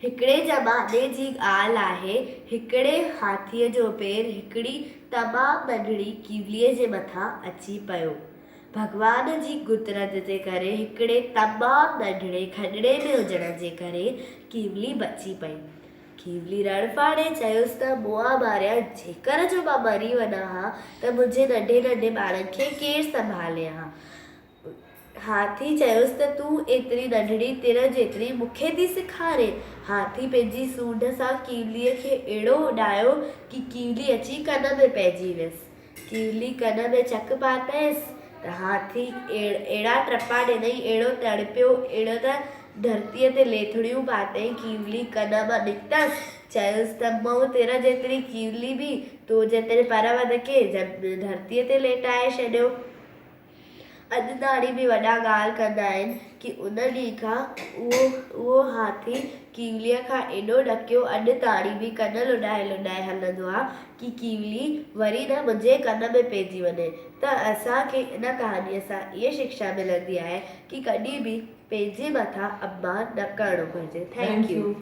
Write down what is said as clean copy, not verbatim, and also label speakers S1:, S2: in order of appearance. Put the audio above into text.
S1: हिकिड़े ज़माने जी ॻाल्हि आहे। हिकिड़े हाथीअ जो पेर हिकिड़ी तमामु नंढड़ी कीवलीअ जे मथां अची पियो। भॻवान जी कुदरत जे करे हिकिड़े तमामु नंढड़े खॾड़े में हुजण जे करे कीवली बची पई। कीवली रणफाड़े चयुसि त मुआ मारिया, जेकर जो मां मरी वञा हा त मुंहिंजे नंढे नंढे ॿारनि खे केरु संभाले हा। हाथी चयुसि त तूं एतिरी नंढड़ी तिर जेतिरी मूंखे थी सेखारे। हाथी पंहिंजी सूंड सां कीवलीअ खे अहिड़ो उॾायो कि कीवली अची कन में पइजी वियसि। कीवली कन में चक पातईसि त हाथी अहिड़ा टपा ॾिनई, अहिड़ो तड़पियो, अहिड़ो त धरतीअ ते लेथड़ियूं पातई। कीवली कन मां निकितसि, चयुसि त मूं तिर जेतिरी कीवली बि तो जेतिरे परवद खे धरतीअ ते लेटाए छॾियो। अॼु ताणी बि वॾा ॻाल्हि कंदा आहिनि कि उन ॾींहं खां उहो हाथी कीवलीअ खां एॾो ॾकियो, अॼु ताणी बि कन लुॾाए लुॾाए हलंदो आहे कि कीवली वरी न मुंहिंजे कन में पइजी वञे। त असांखे इन कहाणीअ सां इहा शिक्षा मिलंदी आहे कि कॾहिं बि पंहिंजे मथां अपमान न करणो घुरिजे। Thank U.